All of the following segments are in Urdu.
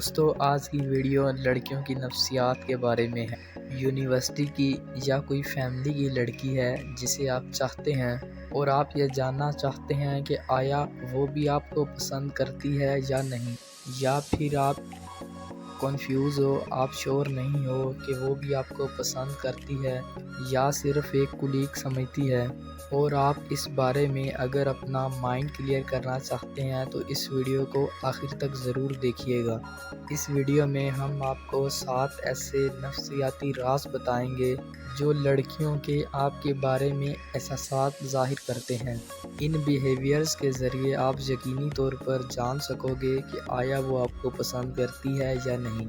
دوستو آج کی ویڈیو لڑکیوں کی نفسیات کے بارے میں ہے۔ یونیورسٹی کی یا کوئی فیملی کی لڑکی ہے جسے آپ چاہتے ہیں اور آپ یہ جاننا چاہتے ہیں کہ آیا وہ بھی آپ کو پسند کرتی ہے یا نہیں، یا پھر آپ کنفیوز ہو، آپ شور نہیں ہو کہ وہ بھی آپ کو پسند کرتی ہے یا صرف ایک کولیگ سمجھتی ہے، اور آپ اس بارے میں اگر اپنا مائنڈ کلیئر کرنا چاہتے ہیں تو اس ویڈیو کو آخر تک ضرور دیکھیے گا۔ اس ویڈیو میں ہم آپ کو 7 ایسے نفسیاتی راز بتائیں گے جو لڑکیوں کے آپ کے بارے میں احساسات ظاہر کرتے ہیں۔ ان بیہیویئرز کے ذریعے آپ یقینی طور پر جان سکو گے کہ آیا وہ آپ کو پسند کرتی ہے یا نہیں۔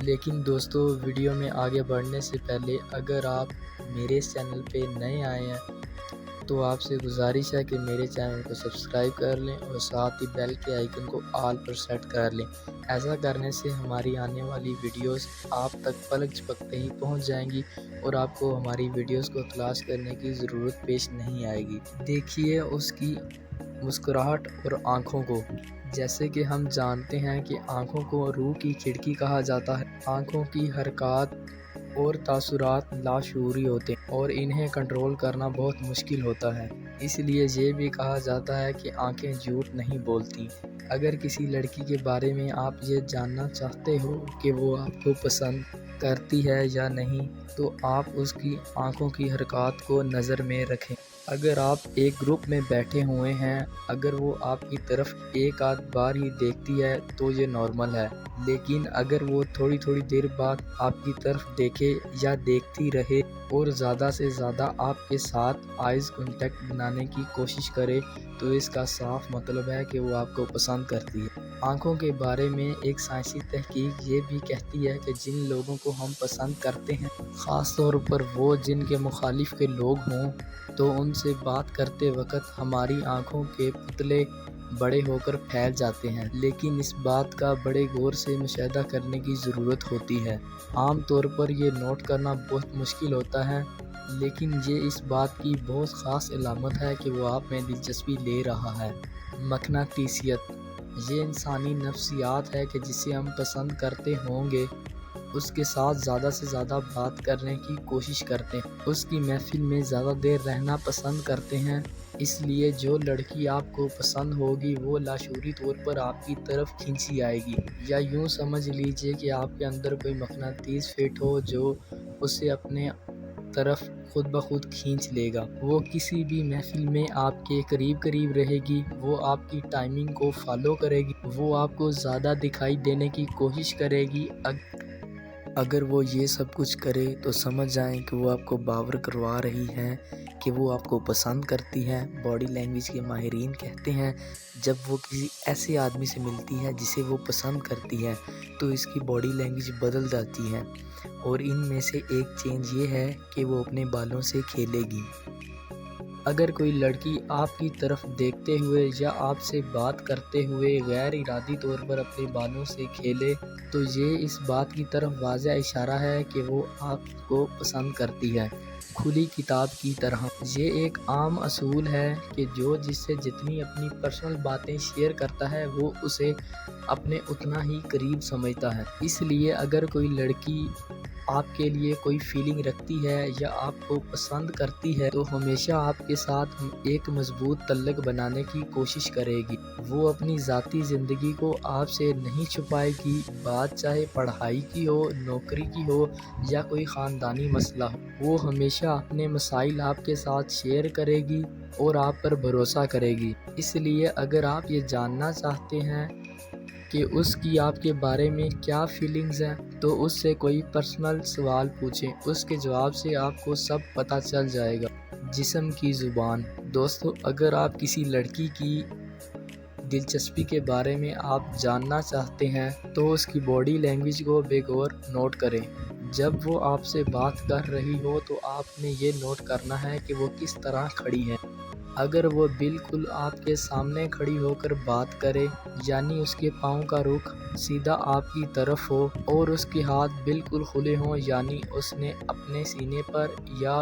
لیکن دوستو، ویڈیو میں آگے بڑھنے سے پہلے اگر آپ میرے اس چینل پہ نئے آئے ہیں تو آپ سے گزارش ہے کہ میرے چینل کو سبسکرائب کر لیں اور ساتھ ہی بیل کے آئیکن کو آل پر سیٹ کر لیں۔ ایسا کرنے سے ہماری آنے والی ویڈیوز آپ تک پلک جھپکتے ہی پہنچ جائیں گی اور آپ کو ہماری ویڈیوز کو تلاش کرنے کی ضرورت پیش نہیں آئے گی۔ دیکھیے اس کی مسکراہٹ اور آنکھوں کو۔ جیسے کہ ہم جانتے ہیں کہ آنکھوں کو روح کی کھڑکی کہا جاتا ہے۔ آنکھوں کی حرکات اور تاثرات لاشعوری ہوتے ہیں اور انہیں کنٹرول کرنا بہت مشکل ہوتا ہے۔ اس لیے یہ بھی کہا جاتا ہے کہ آنکھیں جھوٹ نہیں بولتی۔ اگر کسی لڑکی کے بارے میں آپ یہ جاننا چاہتے ہو کہ وہ آپ کو پسند کرتی ہے یا نہیں تو آپ اس کی آنکھوں کی حرکات کو نظر میں رکھیں۔ اگر آپ ایک گروپ میں بیٹھے ہوئے ہیں، اگر وہ آپ کی طرف ایک آدھ بار ہی دیکھتی ہے تو یہ نارمل ہے، لیکن اگر وہ تھوڑی دیر بعد آپ کی طرف دیکھے یا دیکھتی رہے اور زیادہ سے زیادہ آپ کے ساتھ آئیز کانٹیکٹ بنانے کی کوشش کرے تو اس کا صاف مطلب ہے کہ وہ آپ کو پسند کرتی ہے۔ آنکھوں کے بارے میں ایک سائنسی تحقیق یہ بھی کہتی ہے کہ جن لوگوں کو ہم پسند کرتے ہیں، خاص طور پر وہ جن کے مخالف کے لوگ ہوں، تو ان سے بات کرتے وقت ہماری آنکھوں کے پتلے بڑے ہو کر پھیل جاتے ہیں، لیکن اس بات کا بڑے غور سے مشاہدہ کرنے کی ضرورت ہوتی ہے۔ عام طور پر یہ نوٹ کرنا بہت مشکل ہوتا ہے، لیکن یہ اس بات کی بہت خاص علامت ہے کہ وہ آپ میں دلچسپی لے رہا ہے۔ مقناطیسیت یہ انسانی نفسیات ہے کہ جسے ہم پسند کرتے ہوں گے اس کے ساتھ زیادہ سے زیادہ بات کرنے کی کوشش کرتے ہیں، اس کی محفل میں زیادہ دیر رہنا پسند کرتے ہیں۔ اس لیے جو لڑکی آپ کو پسند ہوگی وہ لاشعوری طور پر آپ کی طرف کھینچی آئے گی، یا یوں سمجھ لیجئے کہ آپ کے اندر کوئی مقناطیس فٹ ہو جو اسے اپنے طرف خود بخود کھینچ لے گا۔ وہ کسی بھی محفل میں آپ کے قریب رہے گی، وہ آپ کی ٹائمنگ کو فالو کرے گی، وہ آپ کو زیادہ دکھائی دینے کی کوشش کرے گی۔ اگر وہ یہ سب کچھ کرے تو سمجھ جائیں کہ وہ آپ کو باور کروا رہی ہے کہ وہ آپ کو پسند کرتی ہے۔ باڈی لینگویج کے ماہرین کہتے ہیں جب وہ کسی ایسے آدمی سے ملتی ہے جسے وہ پسند کرتی ہے تو اس کی باڈی لینگویج بدل جاتی ہے، اور ان میں سے ایک چینج یہ ہے کہ وہ اپنے بالوں سے کھیلے گی۔ اگر کوئی لڑکی آپ کی طرف دیکھتے ہوئے یا آپ سے بات کرتے ہوئے غیر ارادی طور پر اپنے بالوں سے کھیلے تو یہ اس بات کی طرف واضح اشارہ ہے کہ وہ آپ کو پسند کرتی ہے۔ کھلی کتاب کی طرح یہ ایک عام اصول ہے کہ جو جس سے جتنی اپنی پرسنل باتیں شیئر کرتا ہے وہ اسے اپنے اتنا ہی قریب سمجھتا ہے۔ اس لیے اگر کوئی لڑکی آپ کے لیے کوئی فیلنگ رکھتی ہے یا آپ کو پسند کرتی ہے تو ہمیشہ آپ کے ساتھ ایک مضبوط تعلق بنانے کی کوشش کرے گی۔ وہ اپنی ذاتی زندگی کو آپ سے نہیں چھپائے گی، بات چاہے پڑھائی کی ہو، نوکری کی ہو یا کوئی خاندانی مسئلہ ہو۔ وہ ہمیشہ اپنے مسائل آپ کے ساتھ شیئر کرے گی اور آپ پر بھروسہ کرے گی۔ اس لیے اگر آپ یہ جاننا چاہتے ہیں کہ اس کی آپ کے بارے میں کیا فیلنگز ہیں تو اس سے کوئی پرسنل سوال پوچھیں، اس کے جواب سے آپ کو سب پتہ چل جائے گا۔ جسم کی زبان۔ دوستو، اگر آپ کسی لڑکی کی دلچسپی کے بارے میں آپ جاننا چاہتے ہیں تو اس کی باڈی لینگویج کو بے غور نوٹ کریں۔ جب وہ آپ سے بات کر رہی ہو تو آپ نے یہ نوٹ کرنا ہے کہ وہ کس طرح کھڑی ہے۔ اگر وہ بالکل آپ کے سامنے کھڑی ہو کر بات کرے، یعنی اس کے پاؤں کا رخ سیدھا آپ کی طرف ہو اور اس کے ہاتھ بالکل کھلے ہوں، یعنی اس نے اپنے سینے پر یا